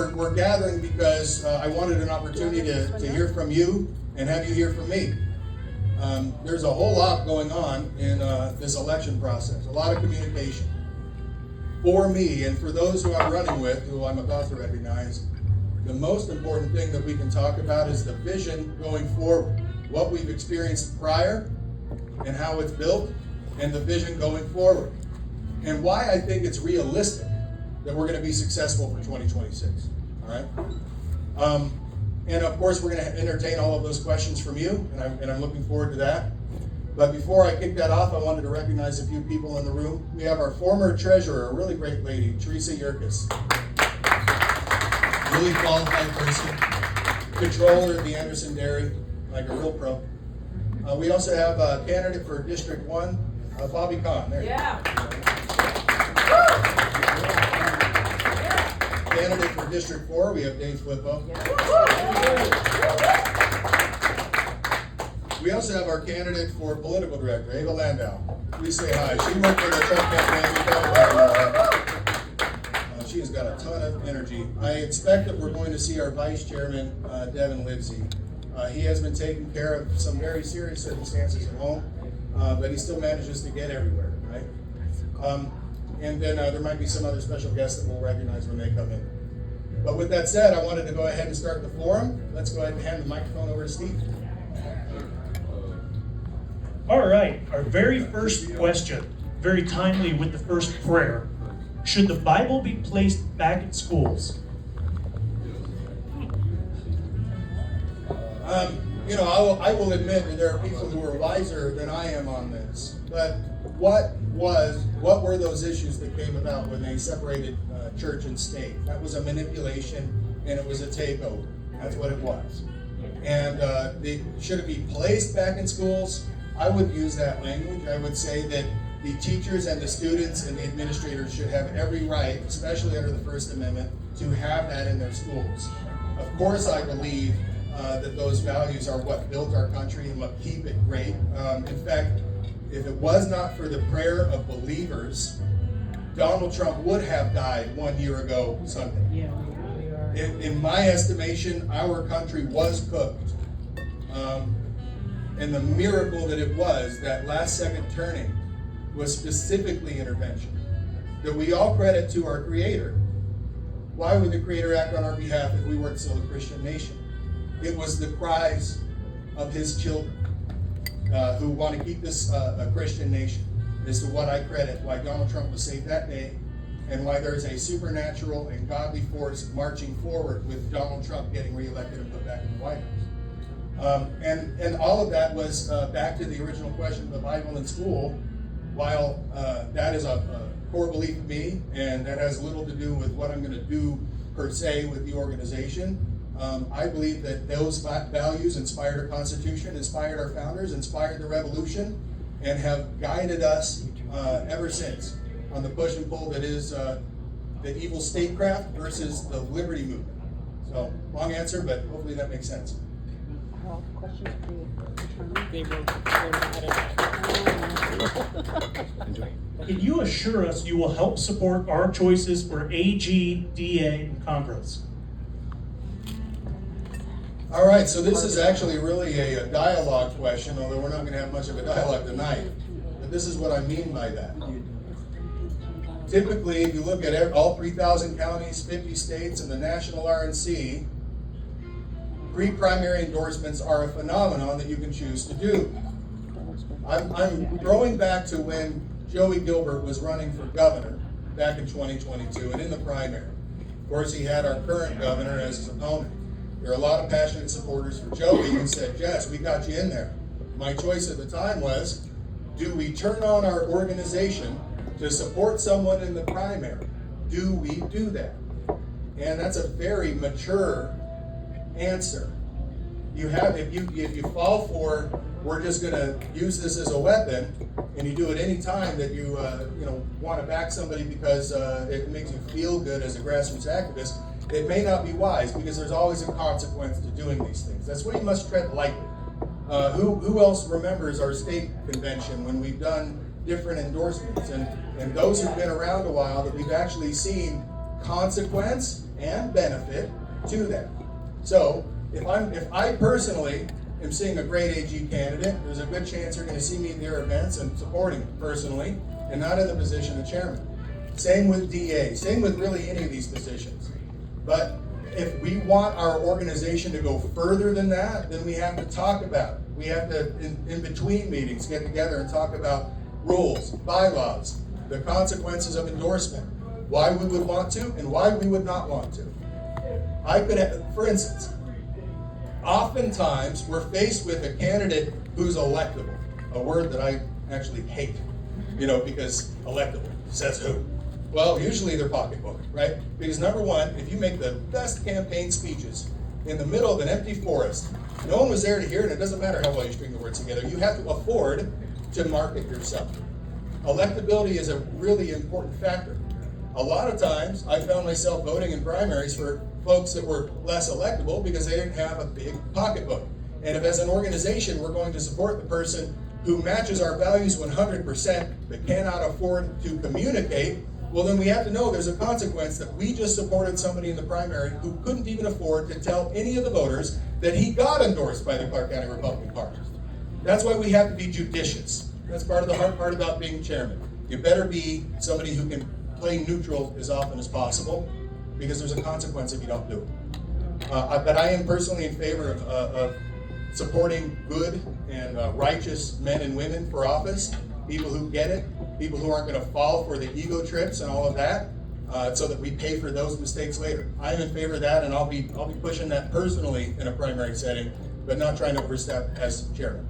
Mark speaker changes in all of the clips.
Speaker 1: We're gathering because I wanted an opportunity to hear from you and have you hear from me. There's a whole lot going on in this election process, a lot of communication. For me, and for those who I'm running with, who I'm about to recognize, the most important thing that we can talk about is the vision going forward. What we've experienced prior and how it's built, and the vision going forward. And why I think it's realistic that we're going to be successful for 2026. All right? And of course, we're going to entertain all of those questions from you, and I'm looking forward to that. But before I kick that off, I wanted to recognize a few people in the room. We have our former treasurer, a really great lady, Teresa Yerkes. Really qualified person. Controller of the Anderson Dairy, like a real pro. We also have a candidate for District 1, Bobby Kahn. There you go. Candidate for District 4, we have Dave Flippo. We also have our candidate for Political Director, Ava Landau. Please say hi. She worked in the Trump campaign. She has got a ton of energy. I expect that we're going to see our Vice Chairman, Devin Livesey. He has been taking care of some very serious circumstances at home, but he still manages to get everywhere, right? And then there might be some other special guests that we'll recognize when they come in. But with that said, I wanted to go ahead and start the forum. Let's go ahead and hand the microphone over to Steve.
Speaker 2: All right, our very first question, very timely with the first prayer. Should the Bible be placed back in schools?
Speaker 1: I will admit that there are people who are wiser than I am on this. But what were those issues that came about when they separated church and state? That was a manipulation, and it was a takeover. That's what it was. And should it be placed back in schools? I wouldn't use that language. I would say that the teachers and the students and the administrators should have every right, especially under the First Amendment, to have that in their schools. Of course, I believe that those values are what built our country and what keep it great. In fact, if it was not for the prayer of believers, Donald Trump would have died 1 year ago Sunday. In my estimation, our country was cooked. And the miracle that it was, that last second turning, was specifically intervention. That we all credit to our Creator. Why would the Creator act on our behalf if we weren't still a Christian nation? It was the cries of His children who want to keep this a Christian nation. As to what I credit, why Donald Trump was saved that day, and why there is a supernatural and godly force marching forward with Donald Trump getting reelected and put back in the White House. And all of that was back to the original question of the Bible in school. While that is a core belief of me, and that has little to do with what I'm going to do per se with the organization, I believe that those values inspired our Constitution, inspired our founders, inspired the Revolution, and have guided us ever since on the push and pull that is the evil statecraft versus the liberty movement. So, long answer, but hopefully that makes sense.
Speaker 3: Questions for you?
Speaker 2: Can you assure us you will help support our choices for AG, DA, and Congress?
Speaker 1: All right, so this is actually really a dialogue question, although we're not going to have much of a dialogue tonight. But this is what I mean by that. Typically, if you look at all 3,000 counties, 50 states, and the national RNC, pre-primary endorsements are a phenomenon that you can choose to do. I'm throwing back to when Joey Gilbert was running for governor back in 2022 and in the primary. Of course, he had our current governor as his opponent. There are a lot of passionate supporters for Joey who said, yes, we got you in there. My choice at the time was, do we turn on our organization to support someone in the primary? Do we do that? And that's a very mature answer. If you fall for, we're just going to use this as a weapon, and you do it any time that you want to back somebody because it makes you feel good as a grassroots activist, it may not be wise because there's always a consequence to doing these things. That's why you must tread lightly. Who else remembers our state convention when we've done different endorsements and those who've been around a while that we've actually seen consequence and benefit to them. So if I personally am seeing a great AG candidate, there's a good chance you're going to see me in their events and supporting personally, and not in the position of chairman. Same with DA, same with really any of these positions. But if we want our organization to go further than that, then we have to talk about it. We have to, in between meetings, get together and talk about rules, bylaws, the consequences of endorsement, why we would want to and why we would not want to. I could have, for instance, oftentimes we're faced with a candidate who's electable, a word that I actually hate, because electable says who? Well, usually they're pocketbook, right? Because number one, if you make the best campaign speeches in the middle of an empty forest, no one was there to hear it, and it doesn't matter how well you string the words together, you have to afford to market yourself. Electability is a really important factor. A lot of times, I found myself voting in primaries for folks that were less electable because they didn't have a big pocketbook. And if as an organization we're going to support the person who matches our values 100% but cannot afford to communicate, well then we have to know there's a consequence that we just supported somebody in the primary who couldn't even afford to tell any of the voters that he got endorsed by the Clark County Republican Party. That's why we have to be judicious. That's part of the hard part about being chairman. You better be somebody who can play neutral as often as possible, because there's a consequence if you don't do it. But I am personally in favor of supporting good and righteous men and women for office, people who get it, people who aren't going to fall for the ego trips and all of that, so that we pay for those mistakes later. I am in favor of that, and I'll be pushing that personally in a primary setting, but not trying to overstep as chairman.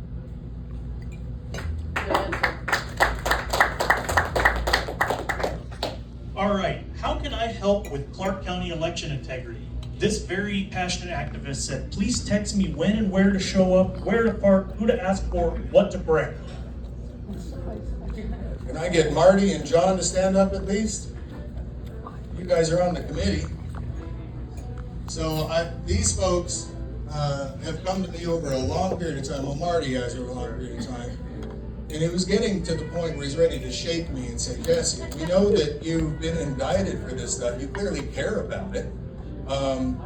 Speaker 2: All right, how can I help with Clark County election integrity? This very passionate activist said, please text me when and where to show up, where to park, who to ask for, what to bring.
Speaker 1: Can I get Marty and John to stand up at least? You guys are on the committee. So these folks have come to me over a long period of time. Well, Marty has over a long period of time. And it was getting to the point where he's ready to shake me and say, Jesse, we know that you've been indicted for this stuff. You clearly care about it. And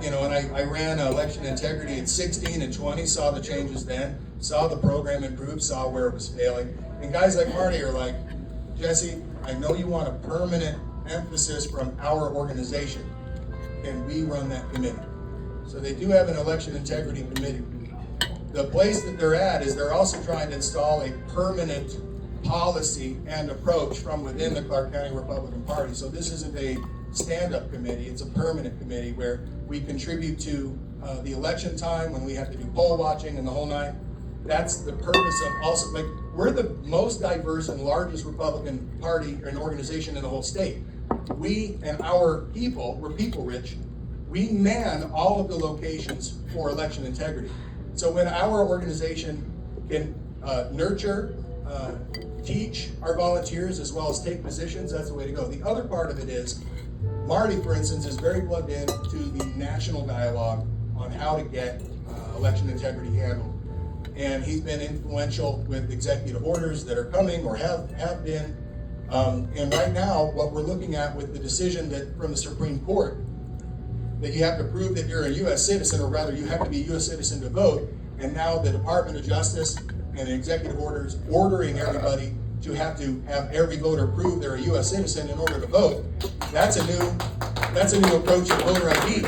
Speaker 1: I ran election integrity at 16 and 20, saw the changes then, saw the program improve, saw where it was failing. And guys like Marty are like, Jesse, I know you want a permanent emphasis from our organization. Can we run that committee? So they do have an election integrity committee. The place that they're at is they're also trying to install a permanent policy and approach from within the Clark County Republican Party. So this isn't a stand-up committee, it's a permanent committee where we contribute to the election time when we have to do poll watching and the whole nine. That's the purpose of also, like, we're the most diverse and largest Republican Party and organization in the whole state. We and our people, we're people rich, we man all of the locations for election integrity. So when our organization can nurture, teach our volunteers as well as take positions, that's the way to go. The other part of it is, Marty, for instance, is very plugged in to the national dialogue on how to get election integrity handled. And he's been influential with executive orders that are coming or have been. And right now, what we're looking at with the decision that from the Supreme Court, that you have to prove that you're a U.S. citizen, or rather you have to be a U.S. citizen to vote, and now the Department of Justice and the executive orders ordering everybody to have every voter prove they're a U.S. citizen in order to vote. That's a new approach to voter ID.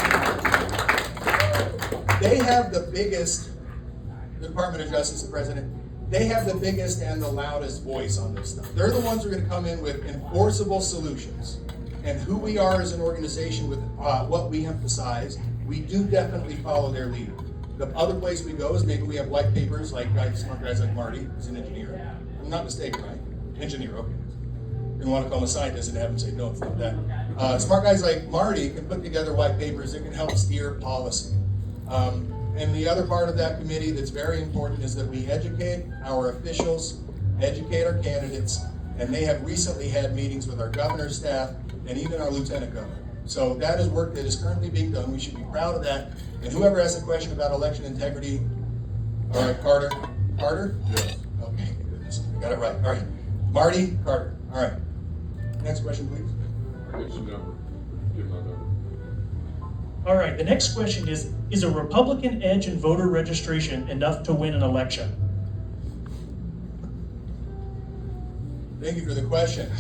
Speaker 1: They have the biggest, the Department of Justice, the President, they have the biggest and the loudest voice on this stuff. They're the ones who are going to come in with enforceable solutions. And who we are as an organization with what we emphasize, we do definitely follow their lead. The other place we go is maybe we have white papers like smart guys like Marty, who's an engineer. I'm not mistaken, right? Engineer, okay. Didn't want to call him a scientist and have him say, no, it's not that. Smart guys like Marty can put together white papers that can help steer policy. And the other part of that committee that's very important is that we educate our officials, educate our candidates, and they have recently had meetings with our governor's staff and even our lieutenant governor. So that is work that is currently being done. We should be proud of that. And whoever has a question about election integrity, all right, Carter? Carter?
Speaker 4: Yes.
Speaker 1: Okay, goodness, I got it right. All right, Marty, Carter. All right. Next question, please.
Speaker 4: What's your number? Give my number.
Speaker 2: All right, the next question is a Republican edge in voter registration enough to win an election?
Speaker 1: Thank you for the question.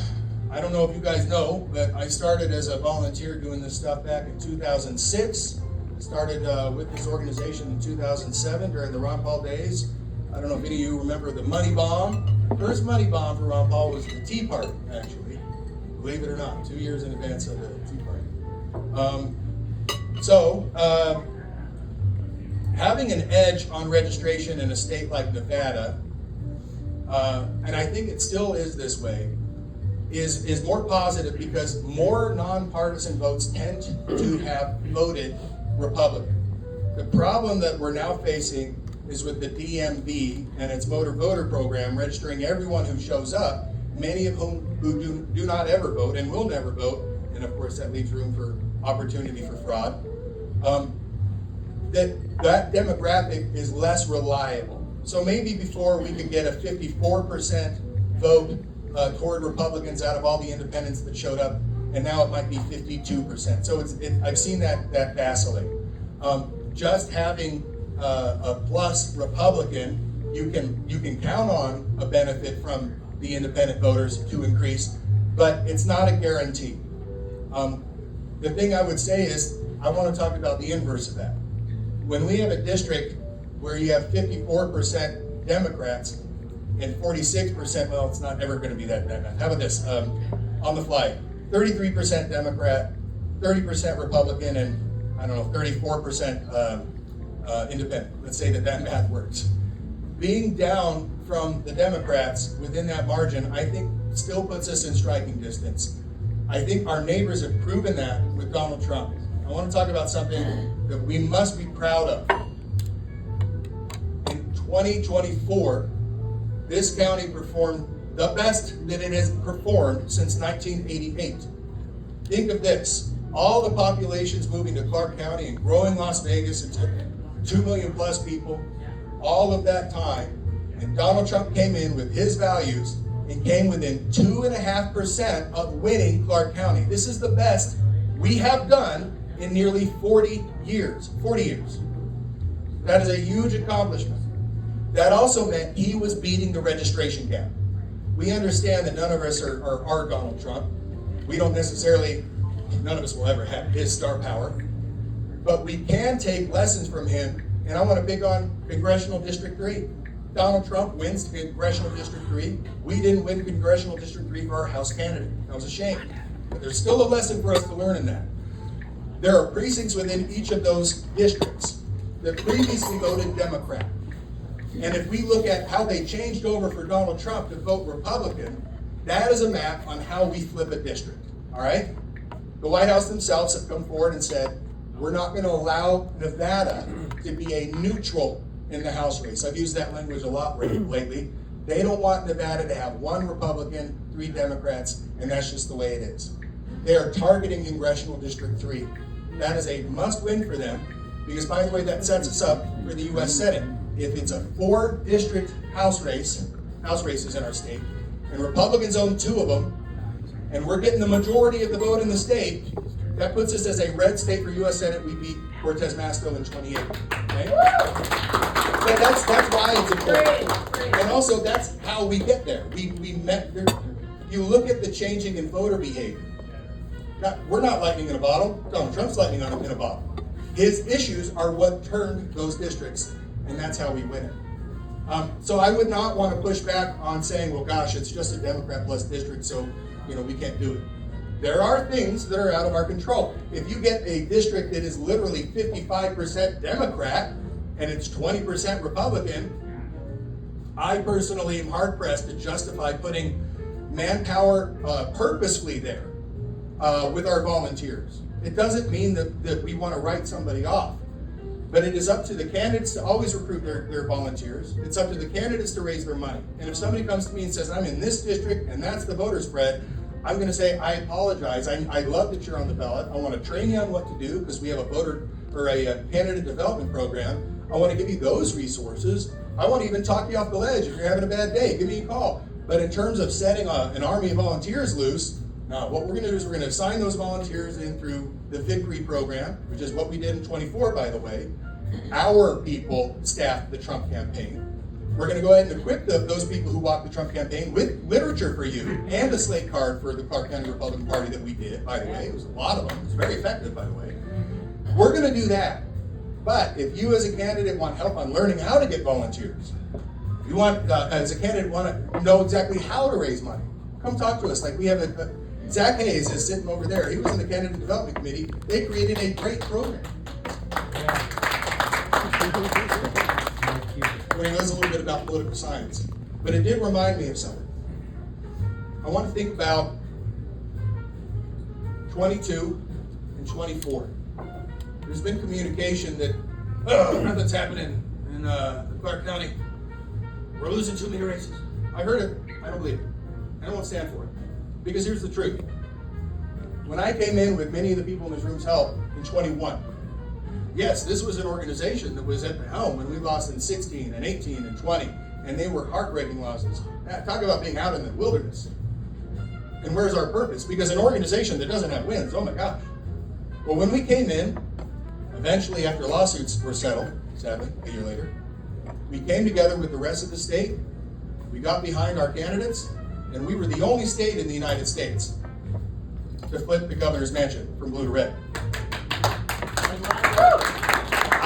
Speaker 1: I don't know if you guys know, but I started as a volunteer doing this stuff back in 2006. Started with this organization in 2007 during the Ron Paul days. I don't know if any of you remember the money bomb. The first money bomb for Ron Paul was the Tea Party, actually. Believe it or not, 2 years in advance of the Tea Party. Having an edge on registration in a state like Nevada, and I think it still is this way, is more positive because more nonpartisan votes tend to have voted Republican. The problem that we're now facing is with the DMV and its motor voter program registering everyone who shows up, many of whom who do not ever vote and will never vote, and of course that leaves room for opportunity for fraud. That demographic is less reliable. So maybe before we could get a 54% vote toward Republicans out of all the independents that showed up, and now it might be 52%. So I've seen that vacillate. Just having a plus Republican, you can count on a benefit from the independent voters to increase, but it's not a guarantee. The thing I would say is, I want to talk about the inverse of that. When we have a district where you have 54% Democrats and 46%, well, it's not ever going to be that bad. How about this? On the fly, 33% Democrat, 30% Republican, and I don't know, 34% independent. Let's say that math works. Being down from the Democrats within that margin, I think still puts us in striking distance. I think our neighbors have proven that with Donald Trump. I want to talk about something that we must be proud of. In 2024, this county performed the best that it has performed since 1988. Think of this. All the populations moving to Clark County and growing Las Vegas into 2 million plus people, all of that time, and Donald Trump came in with his values and came within 2.5% of winning Clark County. This is the best we have done in nearly 40 years. 40 years. That is a huge accomplishment. That also meant he was beating the registration gap. We understand that none of us are Donald Trump. We don't necessarily, none of us will ever have his star power. But we can take lessons from him, and I want to pick on Congressional District 3. Donald Trump wins Congressional District 3. We didn't win Congressional District 3 for our House candidate. That was a shame. But there's still a lesson for us to learn in that. There are precincts within each of those districts that previously voted Democrat. And if we look at how they changed over for Donald Trump to vote Republican, that is a map on how we flip a district, all right? The White House themselves have come forward and said, we're not going to allow Nevada to be a neutral in the House race. I've used that language a lot lately. They don't want Nevada to have 1 Republican, 3 Democrats, and that's just the way it is. They are targeting Congressional District 3. That is a must-win for them, because by the way, that sets us up for the U.S. Senate. If it's a 4-district house races in our state, and Republicans own 2 of them, and we're getting the majority of the vote in the state, that puts us as a red state for U.S. Senate. We beat Cortez Masto in 28. Okay? So that's why it's important. And also, that's how we get there. We met. You look at the changing in voter behavior. We're not lightning in a bottle. Donald Trump's lightning in a bottle. His issues are what turned those districts, and that's how we win it. So I would not want to push back on saying, well, gosh, it's just a Democrat plus district, so we can't do it. There are things that are out of our control. If you get a district that is literally 55% Democrat and it's 20% Republican, I personally am hard pressed to justify putting manpower purposefully there with our volunteers. It doesn't mean that we want to write somebody off. But it is up to the candidates to always recruit their volunteers. It's up to the candidates to raise their money. And if somebody comes to me and says, I'm in this district and that's the voter spread, I'm going to say, I apologize. I love that you're on the ballot. I want to train you on what to do because we have a voter or a candidate development program. I want to give you those resources. I want to even talk you off the ledge. If you're having a bad day, give me a call. But in terms of setting an army of volunteers loose, Now, what we're going to do is we're going to assign those volunteers in through the Victory program, which is what we did in 24, by the way. Our people staffed the Trump campaign. We're going to go ahead and equip those people who walked the Trump campaign with literature for you and a slate card for the Clark County Republican Party that we did, by the way. It was a lot of them. It was very effective, by the way. We're going to do that. But if you as a candidate want help on learning how to get volunteers, if you want, as a candidate, want to know exactly how to raise money, come talk to us. Like we have Zach Hayes is sitting over there. He was in the Candidate Development Committee. They created a great program. Well, he knows a little bit about political science, but it did remind me of something. I want to think about 22 and 24. There's been communication that nothing's happening in Clark County. We're losing too many races. I heard it. I don't believe it. I don't want to stand for it. Because here's the truth. When I came in with many of the people in this room's help in 21, yes, this was an organization that was at the helm when we lost in 16 and 18 and 20, and they were heartbreaking losses. Talk about being out in the wilderness. And where's our purpose? Because an organization that doesn't have wins, oh my gosh. Well, when we came in, eventually after lawsuits were settled, sadly, a year later, we came together with the rest of the state, we got behind our candidates, and we were the only state in the United States to flip the governor's mansion from blue to red.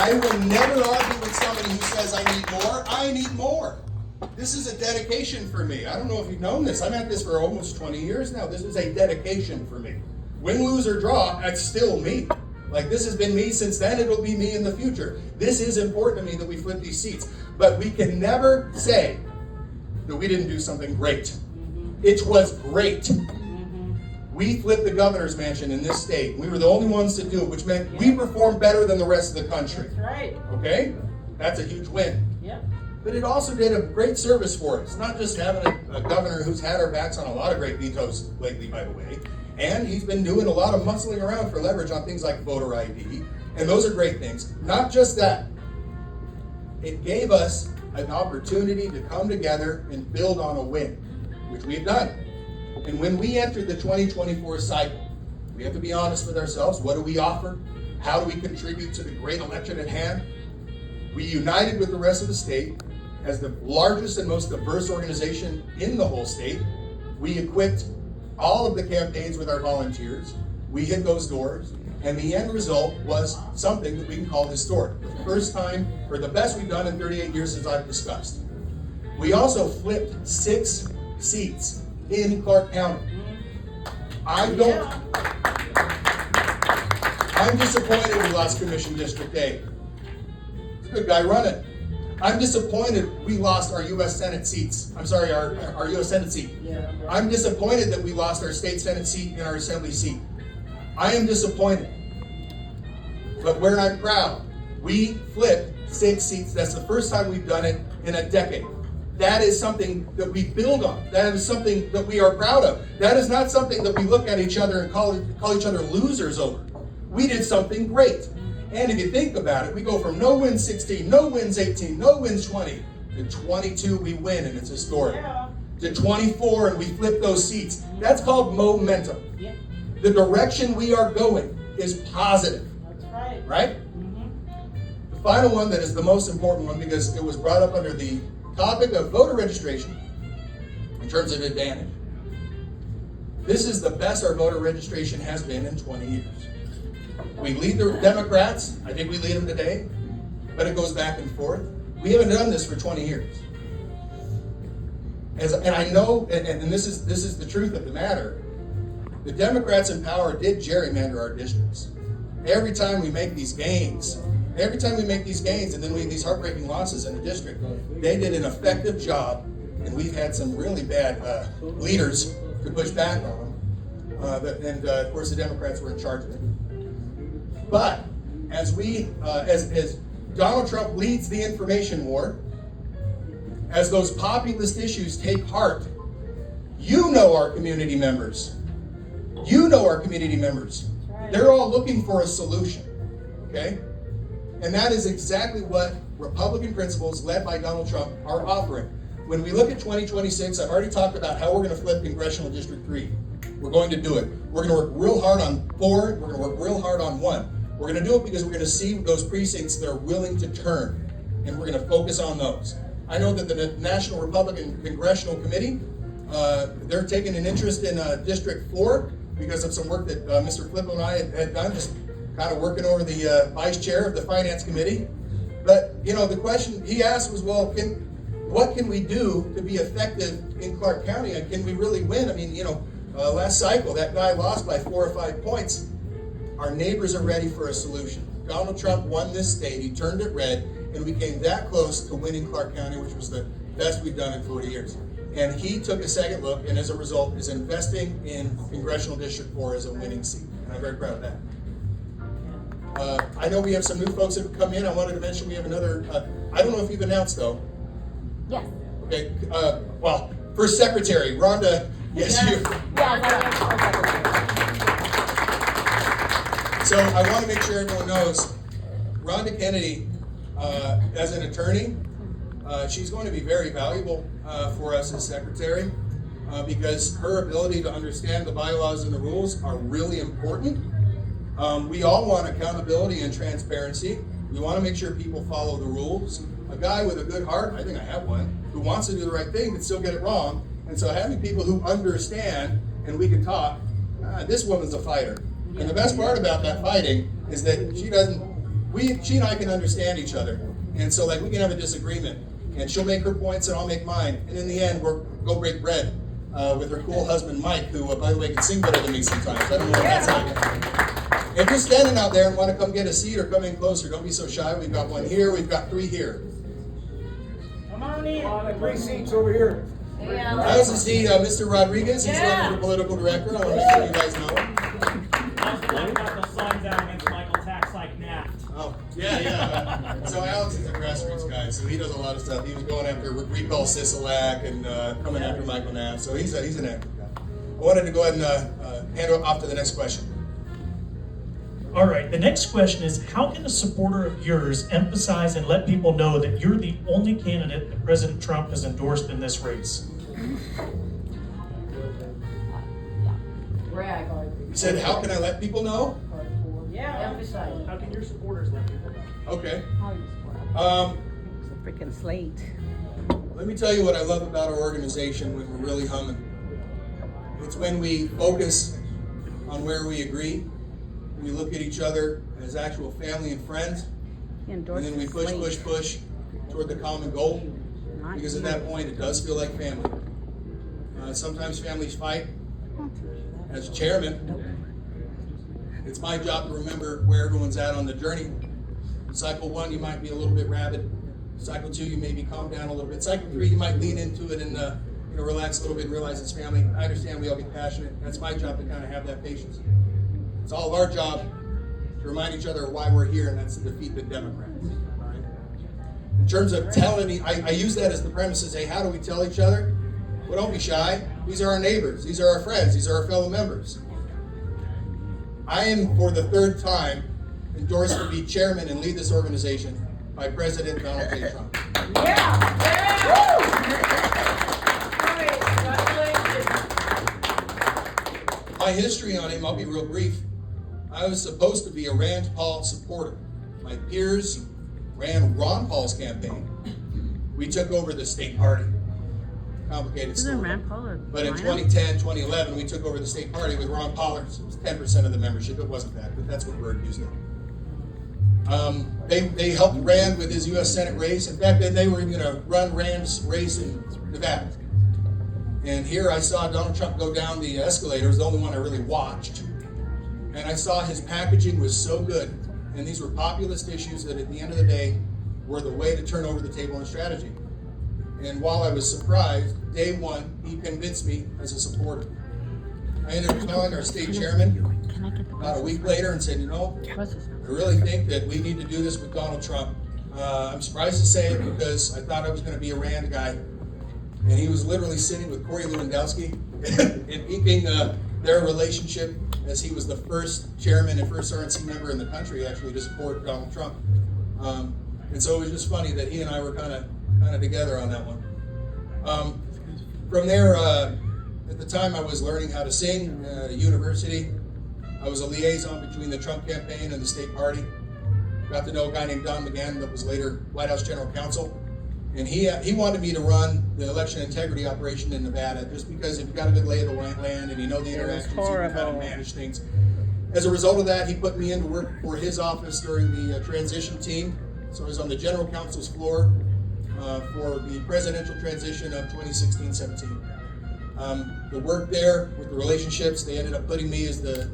Speaker 1: I will never argue with somebody who says I need more. I need more. This is a dedication for me. I don't know if you've known this. I'm at this for almost 20 years now. This is a dedication for me. Win, lose, or draw, that's still me. Like this has been me since then, it'll be me in the future. This is important to me that we flip these seats. But we can never say that we didn't do something great. It was great. We flipped the governor's mansion in this state. We were the only ones to do it, which meant we performed better than the rest of the country.
Speaker 3: That's right.
Speaker 1: Okay? That's a huge win.
Speaker 3: Yep.
Speaker 1: But it also did a great service for us. Not just having a governor who's had our backs on a lot of great vetoes lately, by the way. And he's been doing a lot of muscling around for leverage on things like voter ID. And those are great things. Not just that. It gave us an opportunity to come together and build on a win, which we've done. And when we entered the 2024 cycle, we have to be honest with ourselves. What do we offer? How do we contribute to the great election at hand? We united with the rest of the state as the largest and most diverse organization in the whole state. We equipped all of the campaigns with our volunteers. We hit those doors, and the end result was something that we can call historic. The first time, or the best we've done in 38 years as I've discussed. We also flipped 6 seats in Clark County. I'm disappointed we lost Commission District 8. It's a good guy running. I'm disappointed we lost our U.S. Senate seats. I'm sorry, our U.S. Senate seat.
Speaker 3: Yeah.
Speaker 1: I'm disappointed that we lost our state Senate seat and our Assembly seat. I am disappointed. But where I'm proud, we flipped 6 seats. That's the first time we've done it in a decade. That is something that we build on. That is something that we are proud of. That is not something that we look at each other and call each other losers over. We did something great. And if you think about it, we go from no wins 16, no wins 18, no wins 20, to 22 we win, and it's historic.
Speaker 3: Yeah.
Speaker 1: To 24 and we flip those seats. That's called momentum.
Speaker 3: Yeah.
Speaker 1: The direction we are going is positive.
Speaker 3: That's right.
Speaker 1: Right?
Speaker 3: Mm-hmm.
Speaker 1: The final one that is the most important one, because it was brought up under the topic of voter registration in terms of advantage. This is the best our voter registration has been in 20 years. We lead the Democrats. I think we lead them today, but it goes back and forth. We haven't done this for 20 years. And I know, and this is the truth of the matter, the Democrats in power did gerrymander our districts. Every time we make these gains, and then we have these heartbreaking losses in the district, they did an effective job, and we've had some really bad leaders to push back on them. And of course, the Democrats were in charge of it. But as Donald Trump leads the information war, as those populist issues take heart, you know our community members.
Speaker 3: Right.
Speaker 1: They're all looking for a solution. Okay? And that is exactly what Republican principles led by Donald Trump are offering. When we look at 2026, I've already talked about how we're going to flip Congressional District 3. We're going to do it. We're going to work real hard on 4. We're going to work real hard on 1. We're going to do it because we're going to see those precincts that are willing to turn, and we're going to focus on those. I know that the National Republican Congressional Committee, they're taking an interest in District 4 because of some work that Mr. Flippo and I had done, just kind of working over the vice chair of the Finance Committee. But, you know, the question he asked was, well, what can we do to be effective in Clark County, and can we really win? I mean, you know, last cycle, that guy lost by 4 or 5 points. Our neighbors are ready for a solution. Donald Trump won this state, he turned it red, and we came that close to winning Clark County, which was the best we've done in 40 years. And he took a second look, and as a result, is investing in Congressional District 4 as a winning seat. And I'm very proud of that. I know we have some new folks that have come in. I wanted to mention we have another, I don't know if you've announced though.
Speaker 4: Yes.
Speaker 1: Okay, well, first secretary, Rhonda, yes, you. So I want to make sure everyone knows, Rhonda Kennedy, as an attorney, she's going to be very valuable for us as secretary because her ability to understand the bylaws and the rules are really important. We all want accountability and transparency. We want to make sure people follow the rules. A guy with a good heart, I think I have one, who wants to do the right thing but still get it wrong. And so having people who understand and we can talk, this woman's a fighter. And the best part about that fighting is that she and I can understand each other. And so like we can have a disagreement and she'll make her points and I'll make mine. And in the end, we'll go break bread with her cool husband, Mike, who by the way can sing better than me sometimes. I don't know what that's like. If you're standing out there and want to come get a seat or come in closer, don't be so shy. We've got 1 here, we've got 3 here.
Speaker 3: Come on in.
Speaker 5: 3 seats over here.
Speaker 1: I also see Mr. Rodriguez, he's running for political director. I want to make sure you guys know him.
Speaker 6: How's the one about the signs out against Michael Tax like NAFT?
Speaker 1: Oh, yeah. So Alex is a grassroots guy, so he does a lot of stuff. He was going after recall Sisolak and coming after Michael Knapp, so he's an active guy. I wanted to go ahead and hand it off to the next question.
Speaker 2: All right, the next question is, how can a supporter of yours emphasize and let people know that you're the only candidate that President Trump has endorsed in this race?
Speaker 3: Brag.
Speaker 1: He said, how can I let people know?
Speaker 3: Yeah, emphasize.
Speaker 6: How can your supporters let people know?
Speaker 1: Okay.
Speaker 4: It's a freaking slate.
Speaker 1: Let me tell you what I love about our organization when we're really humming. It's when we focus on where we agree. We look at each other as actual family and friends, and then we push toward the common goal, because at that point it does feel like family. Sometimes families fight. As chairman, it's my job to remember where everyone's at on the journey. Cycle 1, you might be a little bit rabid. Cycle 2, you maybe calm down a little bit. Cycle 3, you might lean into it and relax a little bit and realize it's family. I understand we all get passionate. That's my job to kind of have that patience. It's all of our job to remind each other why we're here, and that's to defeat the Democrats. All right? In terms of telling, I use that as the premise to say, how do we tell each other? Well, don't be shy. These are our neighbors. These are our friends. These are our fellow members. I am, for the 3rd time, endorsed to be chairman and lead this organization by President Donald J. Trump. My history on him, I'll be real brief. I was supposed to be a Rand Paul supporter. My peers ran Ron Paul's campaign. We took over the state party. Complicated story. But in 2010, 2011, we took over the state party with Ron Pollard. It was 10% of the membership. It wasn't that, but that's what we're using. They helped Rand with his U.S. Senate race. In fact, they were going to run Rand's race in Nevada. And here I saw Donald Trump go down the escalator. It was the only one I really watched. And I saw his packaging was so good. And these were populist issues that at the end of the day were the way to turn over the table in strategy. And while I was surprised, day 1, he convinced me as a supporter. I ended up telling our state chairman about a week later and said, I really think that we need to do this with Donald Trump. I'm surprised to say it because I thought I was going to be a Rand guy. And he was literally sitting with Corey Lewandowski and inking their relationship, as he was the first chairman and first RNC member in the country actually to support Donald Trump. And so it was just funny that he and I were kind of together on that one. From there, At the time, I was learning how to sing at a university. I was a liaison between the Trump campaign and the state party. Got to know a guy named Don McGann that was later White House General Counsel. And he wanted me to run the election integrity operation in Nevada, just because if you got a good lay of the land and you know the interactions, you can kind of manage things. As a result of that, he put me in to work for his office during the transition team. So I was on the general counsel's floor for the presidential transition of 2016-17. The work there with the relationships, they ended up putting me as the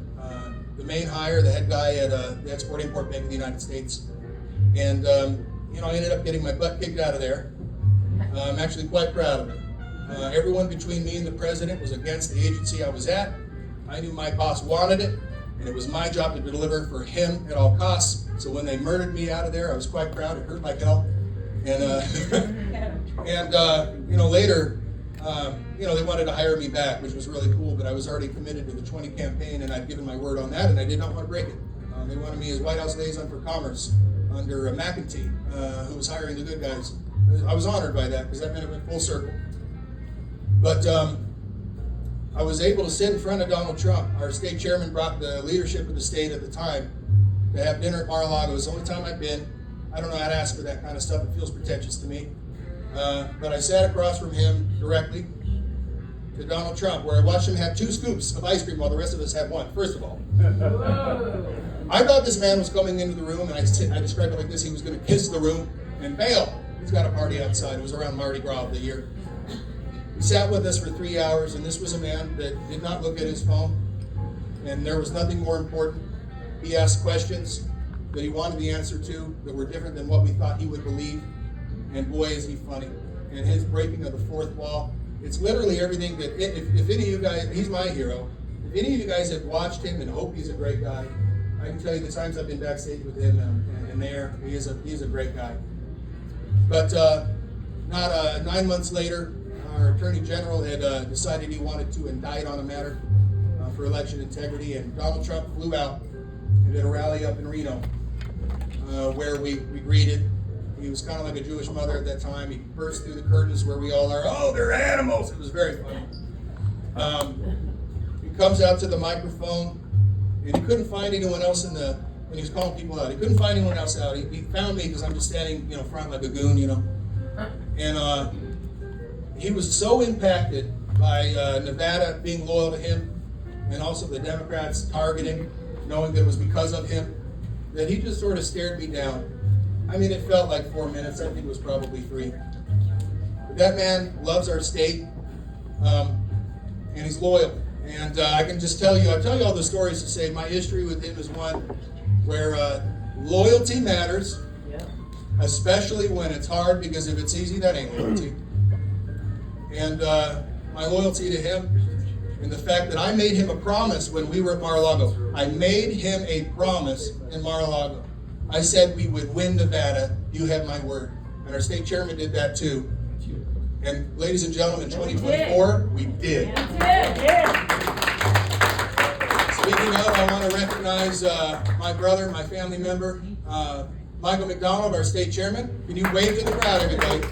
Speaker 1: main hire, the head guy at the Export-Import Bank of the United States. And I ended up getting my butt kicked out of there. I'm actually quite proud of it. Everyone between me and the president was against the agency I was at. I knew my boss wanted it, and it was my job to deliver for him at all costs. So when they murdered me out of there, I was quite proud. It hurt like hell. And later, they wanted to hire me back, which was really cool. But I was already committed to the 20 campaign, and I'd given my word on that, and I did not want to break it. They wanted me as White House liaison for commerce under McEntee, who was hiring the good guys. I was honored by that because that meant it went full circle. But I was able to sit in front of Donald Trump. Our state chairman brought the leadership of the state at the time to have dinner at Mar-a-Lago. It was the only time I'd been. I don't know how to ask for that kind of stuff. It feels pretentious to me. But I sat across from him directly to Donald Trump, where I watched him have 2 scoops of ice cream while the rest of us had 1, first of all. I thought this man was coming into the room, and I described it like this: he was going to kiss the room and bail. He's got a party outside. It was around Mardi Gras of the year. He sat with us for 3 hours, and this was a man that did not look at his phone, and there was nothing more important. He asked questions that he wanted the answer to that were different than what we thought he would believe, and boy, is he funny. And his breaking of the 4th wall, it's literally everything that, if any of you guys, he's my hero. If any of you guys have watched him and hope he's a great guy, I can tell you the times I've been backstage with him and there, he's a great guy. But not 9 months later, our Attorney General had decided he wanted to indict on a matter for election integrity, and Donald Trump flew out and did a rally up in Reno where we greeted. He was kind of like a Jewish mother at that time. He burst through the curtains where we all are. Oh, they're animals. It was very funny. He comes out to the microphone, and he couldn't find anyone else when he was calling people out. He couldn't find anyone else out. He found me because I'm just standing, front like a goon, And he was so impacted by Nevada being loyal to him, and also the Democrats targeting, knowing that it was because of him, that he just sort of stared me down. I mean, it felt like 4 minutes. I think it was probably 3. But that man loves our state, and he's loyal. And I can just tell you all the stories to say my history with him is one where loyalty matters, especially when it's hard, because if it's easy, that ain't loyalty. And my loyalty to him, and the fact that I made him a promise when we were at Mar-a-Lago. I made him a promise in Mar-a-Lago. I said we would win Nevada. You have my word. And our state chairman did that too. And ladies and gentlemen, in 2024, we did. Speaking of, I want to recognize my brother, my family member, Michael McDonald, our state chairman. Can you wave to the crowd, everybody?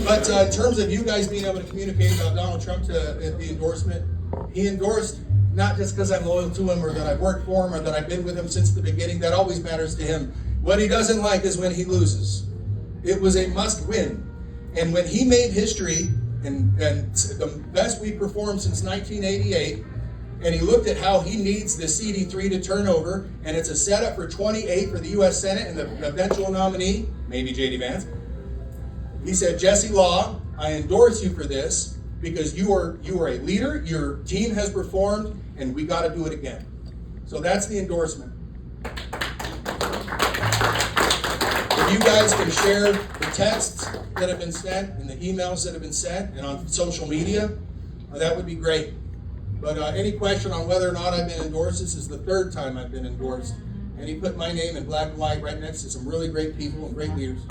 Speaker 1: But in terms of you guys being able to communicate about Donald Trump at the endorsement, he endorsed not just because I'm loyal to him or that I've worked for him or that I've been with him since the beginning. That always matters to him. What he doesn't like is when he loses. It was a must win. And when he made history, and the best we performed since 1988, and he looked at how he needs the CD3 to turn over, and it's a setup for 28 for the U.S. Senate and the eventual nominee, maybe J.D. Vance. He said, Jesse Law, I endorse you for this because you are a leader, your team has performed, and we got to do it again. So that's the endorsement. If you guys can share the texts that have been sent and the emails that have been sent and on social media, that would be great. But any question on whether or not I've been endorsed, this is the 3rd time I've been endorsed. And he put my name in black and white right next to some really great people and great leaders.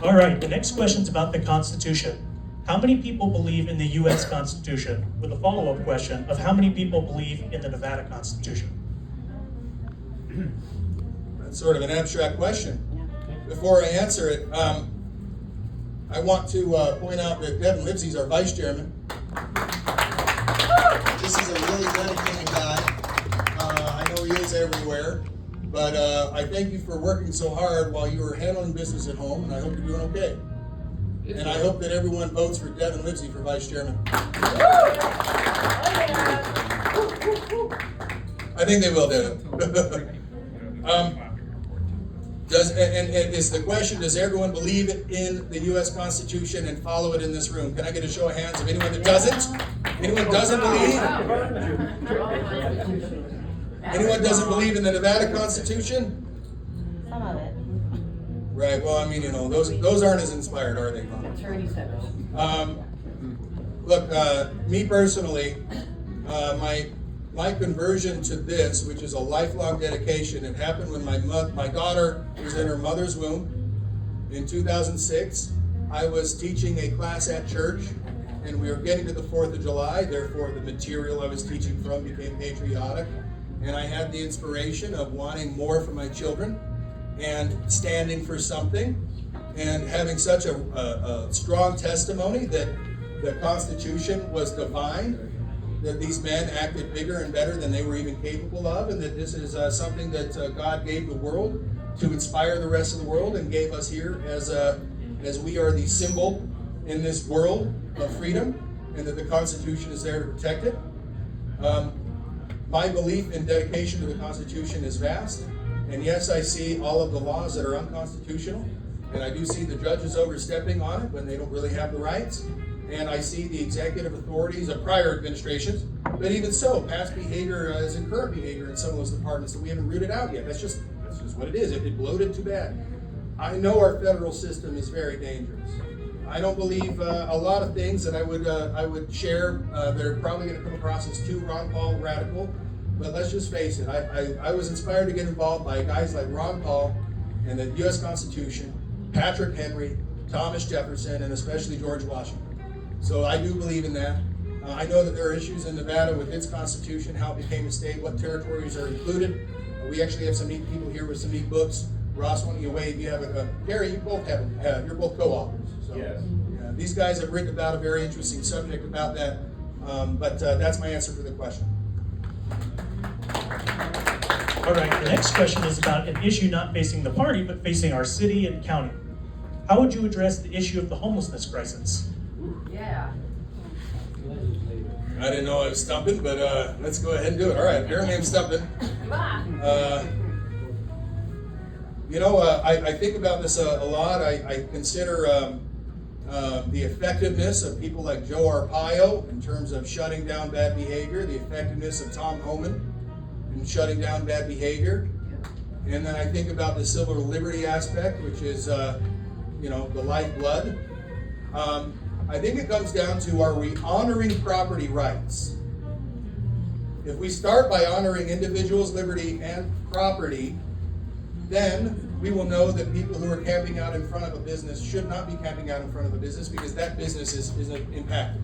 Speaker 2: All right, the next question's about the Constitution. How many people believe in the U.S. Constitution? With a follow-up question of how many people believe in the Nevada Constitution?
Speaker 1: That's sort of an abstract question. Before I answer it, I want to point out that Devin Lipsey's our vice chairman. This is a really dedicated guy. I know he is everywhere, but I thank you for working so hard while you were handling business at home, and I hope you're doing okay. And I hope that everyone votes for Devin Lipsey for vice chairman. I think they will, Devin. Is the question, does everyone believe in the U.S. Constitution and follow it in this room? Can I get a show of hands of anyone that doesn't? Anyone doesn't believe? Anyone doesn't believe in the Nevada Constitution?
Speaker 4: Some of it.
Speaker 1: Right, well, I mean, you know, those aren't as inspired, are they? Look, me personally, my conversion to this, which is a lifelong dedication, it happened when my daughter was in her mother's womb in 2006. I was teaching a class at church, and we were getting to the 4th of July, therefore the material I was teaching from became patriotic, and I had the inspiration of wanting more for my children, and standing for something, and having such a strong testimony that the Constitution was divine, that these men acted bigger and better than they were even capable of, and that this is something that God gave the world to inspire the rest of the world, and gave us here as we are the symbol in this world of freedom, and that the Constitution is there to protect it. My belief and dedication to the Constitution is vast, and yes, I see all of the laws that are unconstitutional, and I do see the judges overstepping on it when they don't really have the rights. And I see the executive authorities of prior administrations, but even so, past behavior is in current behavior in some of those departments that we haven't rooted out yet. That's just what it is. It bloated too bad. I know our federal system is very dangerous. I don't believe a lot of things that I would share that are probably going to come across as too Ron Paul radical. But let's just face it. I was inspired to get involved by guys like Ron Paul and the U.S. Constitution, Patrick Henry, Thomas Jefferson, and especially George Washington. So I do believe in that. I know that there are issues in Nevada with its constitution, how it became a state, what territories are included. We actually have some neat people here with some neat books. Ross, why don't you wave? You have Gary, you both have, you're both co-authors. So,
Speaker 6: Yes.
Speaker 1: Yeah, these guys have written about a very interesting subject about that. But that's my answer for the question.
Speaker 2: All right, the next question is about an issue not facing the party, but facing our city and county. How would you address the issue of the homelessness crisis?
Speaker 3: Yeah.
Speaker 1: I didn't know I was stumping, but let's go ahead and do it. All right, apparently I'm stumping. I think about this a lot. I consider the effectiveness of people like Joe Arpaio in terms of shutting down bad behavior, the effectiveness of Tom Homan in shutting down bad behavior. And then I think about the civil liberty aspect, which is, the lifeblood. I think it comes down to, are we honoring property rights? If we start by honoring individuals' liberty and property, then we will know that people who are camping out in front of a business should not be camping out in front of a business, because that business is impacted.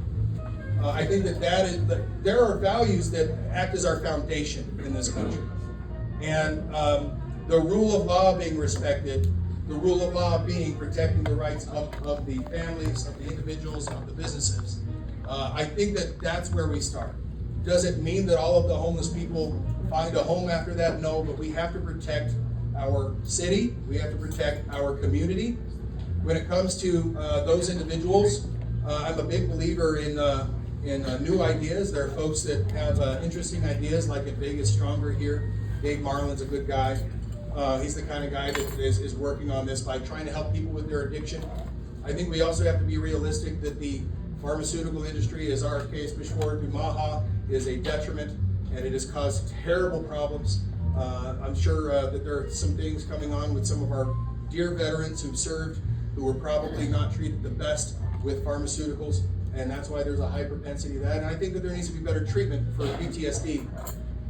Speaker 1: I think that there are values that act as our foundation in this country. And the rule of law being respected, the rule of law being protecting the rights of the families, of the individuals, of the businesses. I think that that's where we start. Does it mean that all of the homeless people find a home after that? No, but we have to protect our city. We have to protect our community. When it comes to those individuals, I'm a big believer in new ideas. There are folks that have interesting ideas, like at Vegas Stronger here. Dave Marlin's a good guy. He's the kind of guy that is working on this by trying to help people with their addiction. I think we also have to be realistic that the pharmaceutical industry, as RFK Bishwar Dumaha, is a detriment, and it has caused terrible problems. I'm sure that there are some things coming on with some of our dear veterans who've served, who were probably not treated the best with pharmaceuticals, and that's why there's a high propensity of that. And I think that there needs to be better treatment for PTSD.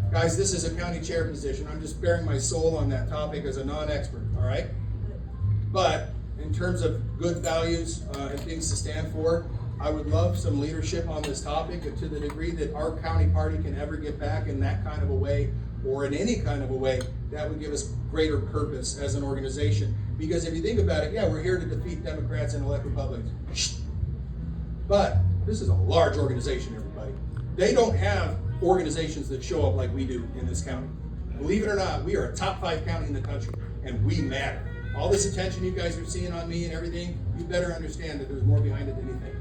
Speaker 1: Guys, this is a county chair position. I'm just bearing my soul on that topic as a non-expert, all right? But in terms of good values and things to stand for, I would love some leadership on this topic, and to the degree that our county party can ever get back in that kind of a way or in any kind of a way, that would give us greater purpose as an organization. Because if you think about it, yeah, we're here to defeat Democrats and elect Republicans. But this is a large organization, everybody. They don't have organizations that show up like we do in this county. Believe it or not, we are a top 5 county in the country, and we matter. All this attention you guys are seeing on me and everything, you better understand that there's more behind it than you think.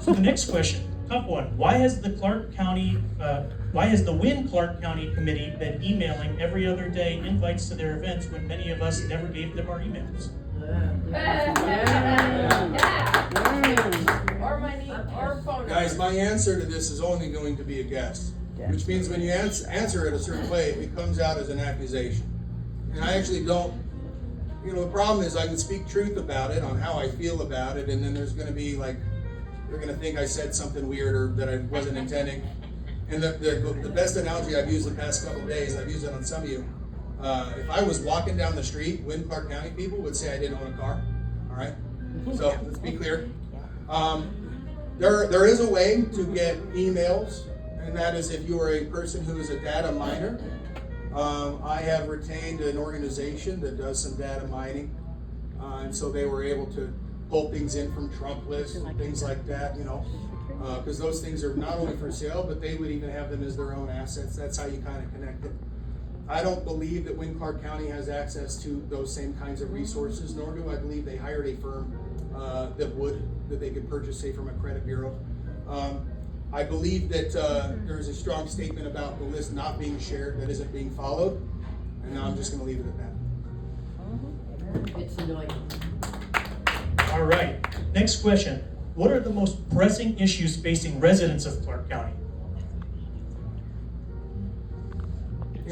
Speaker 2: So the next question, tough one. Why has the Wynn Clark County Committee been emailing every other day invites to their events when many of us never gave them our emails?
Speaker 5: Or money, or phone.
Speaker 1: Guys, my answer to this is only going to be a guess, which means when you answer it a certain way, it comes out as an accusation. And I actually don't, the problem is I can speak truth about it, on how I feel about it, and then there's going to be like, they're going to think I said something weird or that I wasn't intending. And the best analogy I've used the past couple of days, I've used it on some of you. If I was walking down the street, Wynn Clark County people would say I didn't own a car. All right? So let's be clear. There is a way to get emails, and that is if you are a person who is a data miner. I have retained an organization that does some data mining, and so they were able to pull things in from Trump lists and things like that, because those things are not only for sale, but they would even have them as their own assets. That's how you kind of connect it. I don't believe that Wynn Clark County has access to those same kinds of resources, nor do I believe they hired a firm that they could purchase, say, from a credit bureau. I believe that there is a strong statement about the list not being shared, that isn't being followed, and I'm just going to leave it at that.
Speaker 5: It's annoying.
Speaker 2: All right, next question. What are the most pressing issues facing residents of Clark County?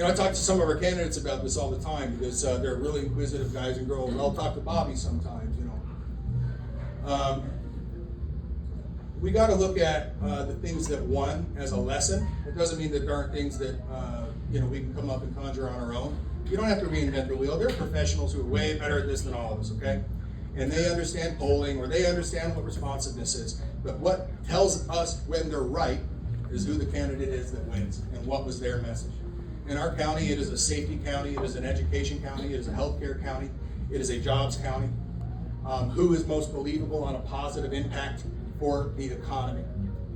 Speaker 1: I talk to some of our candidates about this all the time because they're really inquisitive guys and girls. I'll talk to Bobby sometimes, We got to look at the things that won as a lesson. It doesn't mean that there aren't things that we can come up and conjure on our own. You don't have to reinvent the wheel. There are professionals who are way better at this than all of us, okay? And they understand polling, or they understand what responsiveness is. But what tells us when they're right is who the candidate is that wins and what was their message. In our county, it is a safety county, it is an education county, it is a healthcare county, it is a jobs county. Who is most believable on a positive impact for the economy?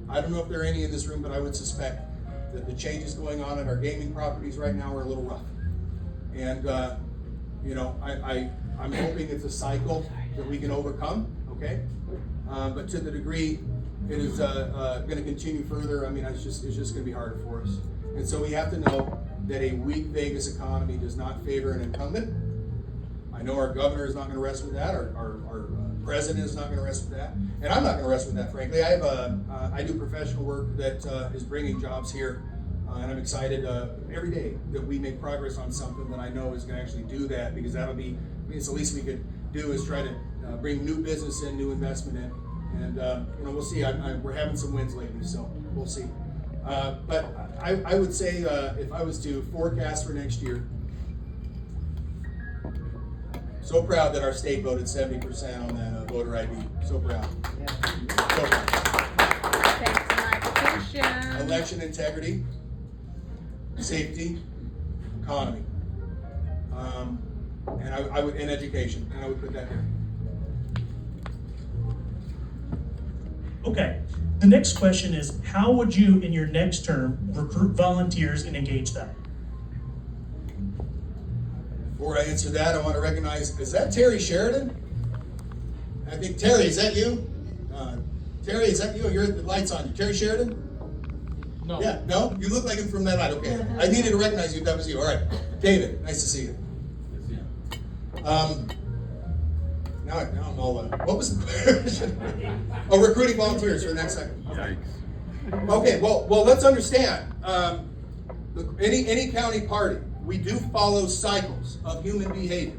Speaker 1: I don't know if there are any in this room, but I would suspect that the changes going on at our gaming properties right now are a little rough. And I'm hoping it's a cycle that we can overcome, okay? But to the degree it is going to continue further, it's just going to be harder for us. And so we have to know that a weak Vegas economy does not favor an incumbent. I know our governor is not going to rest with that. Our president is not going to rest with that, and I'm not going to rest with that. Frankly, I do professional work that is bringing jobs here, and I'm excited every day that we make progress on something that I know is going to actually do that, because that'll be. It's the least we could do is try to bring new business in, new investment in, and we'll see. We're having some wins lately, so we'll see. But I would say if I was to forecast for next year. So proud that our state voted 70% on that voter ID. So proud.
Speaker 4: Yeah.
Speaker 1: So proud.
Speaker 4: Thanks to my petition.
Speaker 1: Election integrity, safety, economy, and I would, and education, and I would put that there.
Speaker 2: Okay, the next question is, how would you, in your next term, recruit volunteers and engage them?
Speaker 1: Before I answer that, I want to recognize, is that Terry Sheridan? I think, Terry, is that you? Terry, is that you? The light's on you. Terry Sheridan? No. Yeah, no? You look like him from that light. Okay. I needed to recognize you if that was you. All right. David, nice to see you. Now I'm all, what was the question? Oh, recruiting volunteers for the next second. Okay, well, let's understand. Any county party, we do follow cycles of human behavior.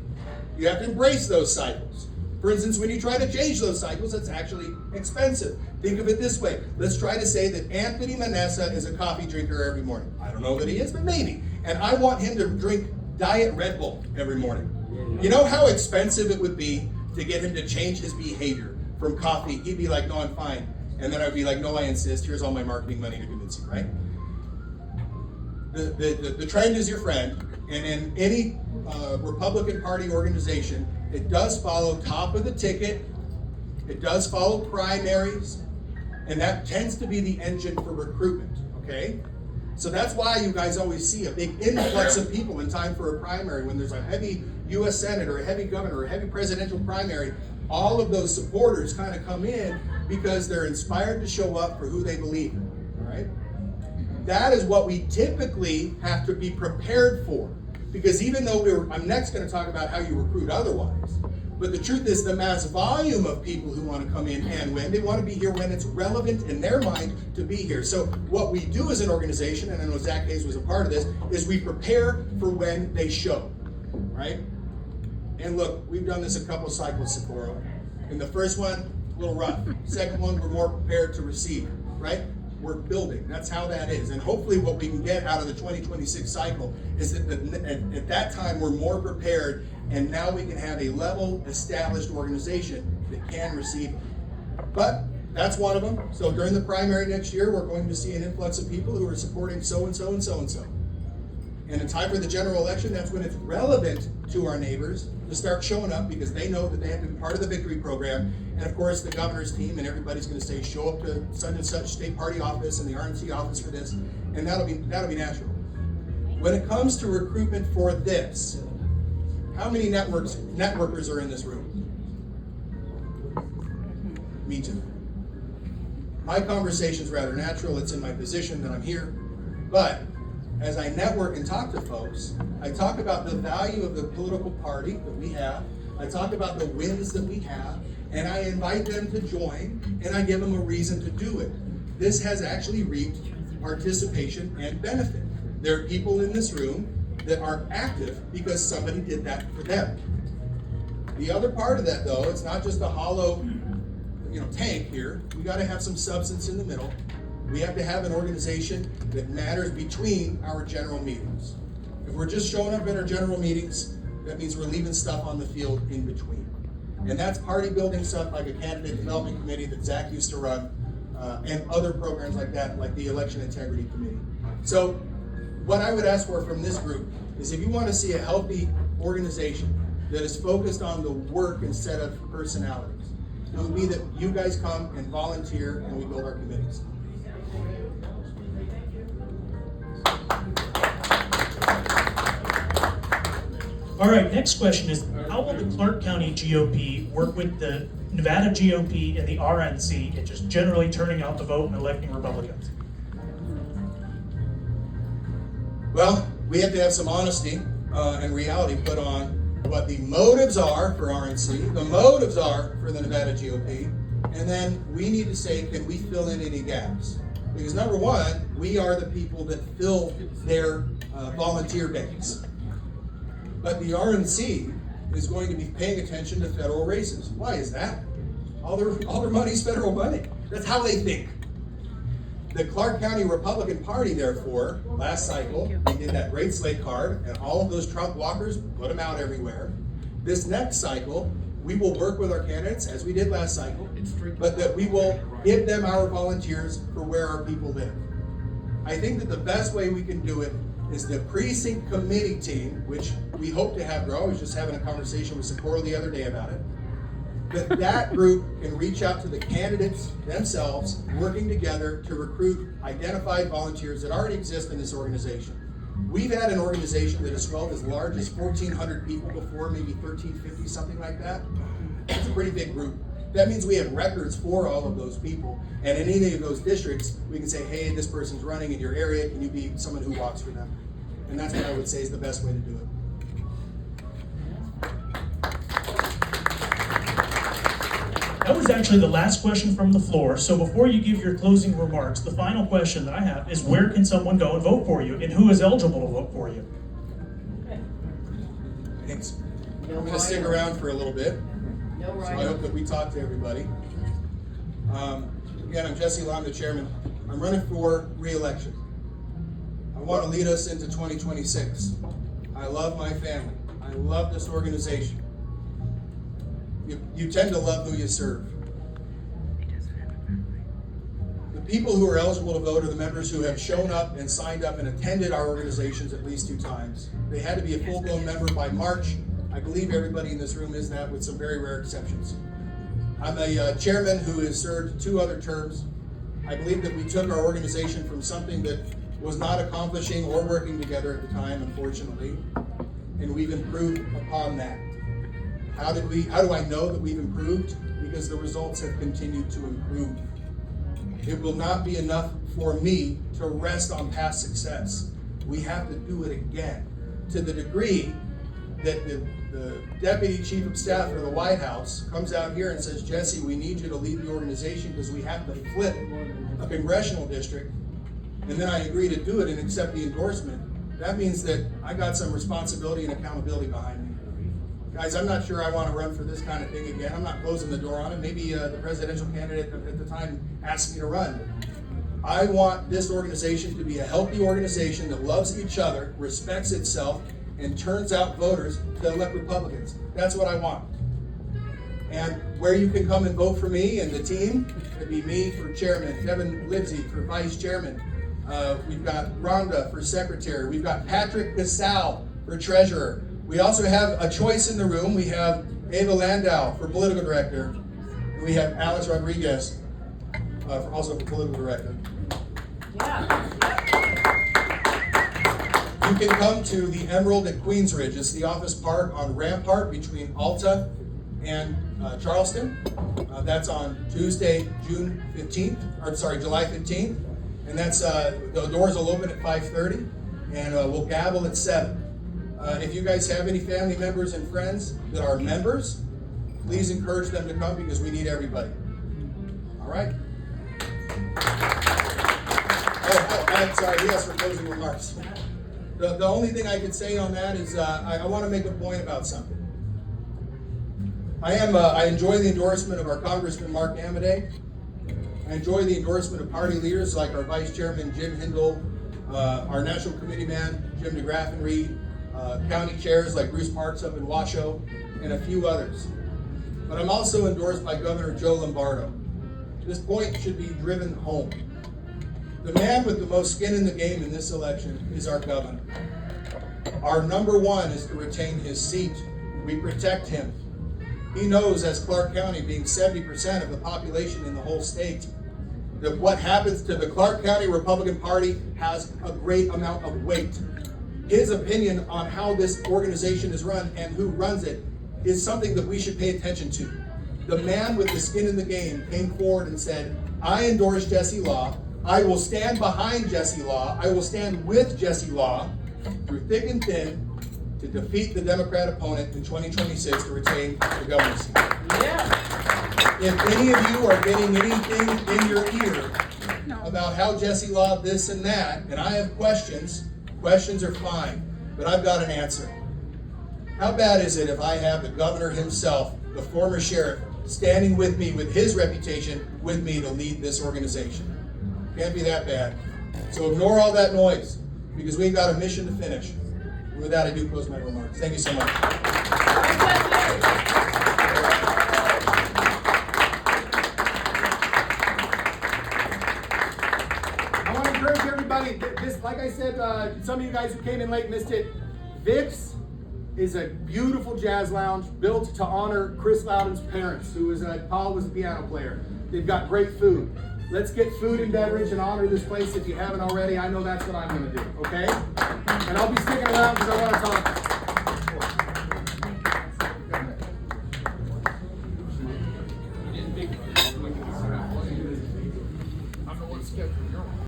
Speaker 1: You have to embrace those cycles. For instance, when you try to change those cycles, it's actually expensive. Think of it this way. Let's try to say that Anthony Manessa is a coffee drinker every morning. I don't know that he is, but maybe. And I want him to drink Diet Red Bull every morning. You know how expensive it would be to get him to change his behavior from coffee, he'd be like, no, I'm fine. And then I'd be like, no, I insist. Here's all my marketing money to convince you, right? The trend is your friend, and in any Republican Party organization, it does follow top of the ticket, it does follow primaries, and that tends to be the engine for recruitment, okay? So that's why you guys always see a big influx of people in time for a primary. When there's a heavy U.S. Senate or a heavy governor or a heavy presidential primary, all of those supporters kind of come in because they're inspired to show up for who they believe in, all right? That is what we typically have to be prepared for. Because even though I'm next going to talk about how you recruit otherwise, but the truth is the mass volume of people who want to come in and when, they want to be here when it's relevant in their mind to be here. So what we do as an organization, and I know Zach Hayes was a part of this, is we prepare for when they show, right? And look, we've done this a couple cycles, Socorro. In the first one, a little rough. Second one, we're more prepared to receive, right? We're building. That's how that is. And hopefully what we can get out of the 2026 cycle is that at that time we're more prepared, and now we can have a level established organization that can receive them. But that's one of them. So during the primary next year, we're going to see an influx of people who are supporting so-and-so and so-and-so. And in time for the general election, that's when it's relevant to our neighbors to start showing up, because they know that they have to be part of the victory program. And of course, the governor's team and everybody's going to say, show up to such and such state party office and the RNC office for this, and that'll be natural. When it comes to recruitment for this, how many networkers are in this room? Me too. My conversation's rather natural. It's in my position that I'm here, but as I network and talk to folks, I talk about the value of the political party that we have. I talk about the wins that we have, and I invite them to join, and I give them a reason to do it. This has actually reaped participation and benefit. There are people in this room that are active because somebody did that for them. The other part of that, though, it's not just a hollow, tank here. We got to have some substance in the middle. We have to have an organization that matters between our general meetings. If we're just showing up at our general meetings, that means we're leaving stuff on the field in between. And that's party building stuff like a candidate development committee that Zach used to run, and other programs like that, like the election integrity committee. So what I would ask for from this group is, if you want to see a healthy organization that is focused on the work instead of personalities, it would be that you guys come and volunteer and we build our committees.
Speaker 2: All right, next question is, how will the Clark County GOP work with the Nevada GOP and the RNC in just generally turning out the vote and electing Republicans?
Speaker 1: Well, we have to have some honesty and reality put on what the motives are for RNC, the motives are for the Nevada GOP, and then we need to say, can we fill in any gaps? Because number one, we are the people that fill their volunteer banks. But the RNC is going to be paying attention to federal races. Why is that? All their money is federal money. That's how they think. The Clark County Republican Party, therefore, last cycle, we did that great slate card, and all of those Trump walkers, put them out everywhere. This next cycle, we will work with our candidates, as we did last cycle, but that we will give them our volunteers for where our people live. I think that the best way we can do it is the precinct committee team, which we hope to have grow. I was just having a conversation with Socorro the other day about it. That group can reach out to the candidates themselves, working together to recruit identified volunteers that already exist in this organization. We've had an organization that has swelled as large as 1,400 people before, maybe 1,350, something like that. It's a pretty big group. That means we have records for all of those people. And in any of those districts, we can say, hey, this person's running in your area. Can you be someone who walks for them? And that's what I would say is the best way to do it.
Speaker 2: That was actually the last question from the floor. So before you give your closing remarks, the final question that I have is, where can someone go and vote for you, and who is eligible to vote for you?
Speaker 1: Thanks. I'm going to stick around for a little bit. So I hope that we talk to everybody. Again, I'm Jesse Law, I'm the chairman. I'm running for re-election. I want to lead us into 2026. I love my family. I love this organization. You tend to love who you serve. people who are eligible to vote are the members who have shown up and signed up and attended our organizations at least 2 times. They had to be a full-blown member by March. I believe everybody in this room is that, with some very rare exceptions. I'm a chairman who has served 2 other terms. I believe that we took our organization from something that was not accomplishing or working together at the time, unfortunately, and we've improved upon that. How do I know that we've improved? Because the results have continued to improve. It will not be enough for me to rest on past success. We have to do it again, to the degree that the Deputy Chief of Staff for the White House comes out here and says, Jesse, we need you to lead the organization because we have to flip a congressional district, and then I agree to do it and accept the endorsement. That means that I got some responsibility and accountability behind me. Guys, I'm not sure I want to run for this kind of thing again. I'm not closing the door on it. Maybe the presidential candidate at the time asked me to run. I want this organization to be a healthy organization that loves each other, respects itself, and turns out voters to elect Republicans. That's what I want. And where you can come and vote for me and the team, it'd be me for chairman, Kevin Livesey for vice chairman. We've got Rhonda for secretary. We've got Patrick Gasal for treasurer. We also have a choice in the room. We have Ava Landau for political director. And we have Alex Rodriguez also for political director.
Speaker 3: Yeah.
Speaker 1: You can come to the Emerald at Queensridge. It's the office park on Rampart between Alta and Charleston. That's on Tuesday, July 15th. And that's, the doors will open at 5:30 and we'll gavel at 7. If you guys have any family members and friends that are members, please encourage them to come because we need everybody. All right? I'm sorry, yes, for closing remarks. The only thing I can say on that is I want to make a point about something. I enjoy the endorsement of our Congressman Mark Amodei. I enjoy the endorsement of party leaders like our Vice Chairman Jim Hindle, our National Committee man Jim DeGraffenreid, county chairs like Bruce Parks up in Washoe, and a few others. But I'm also endorsed by Governor Joe Lombardo. This point should be driven home. The man with the most skin in the game in this election is our governor. Our number one is to retain his seat. We protect him. He knows, as Clark County being 70% of the population in the whole state, that what happens to the Clark County Republican Party has a great amount of weight. His opinion on how this organization is run and who runs it is something that we should pay attention to. The man with the skin in the game came forward and said, I endorse Jesse Law. I will stand behind Jesse Law. I will stand with Jesse Law through thick and thin to defeat the Democrat opponent in 2026 to retain the governor's seat.
Speaker 3: Yeah.
Speaker 1: If any of you are getting anything in your ear about how Jesse Law this and that, and I have questions are fine, but I've got an answer. How bad is it if I have the governor himself, the former sheriff, standing with me with his reputation with me to lead this organization? Can't be that bad. So ignore all that noise because we've got a mission to finish. And with that, I do close my remarks. Thank you so much.
Speaker 5: I want to encourage everybody, this, like I said, some of you guys who came in late missed it. Vic's is a beautiful jazz lounge built to honor Chris Loudon's parents, Paul was a piano player. They've got great food. Let's get food and beverage and honor this place if you haven't already. I know that's what I'm going to do, okay? And I'll be sticking around because I want to talk. I'm the one scheduled.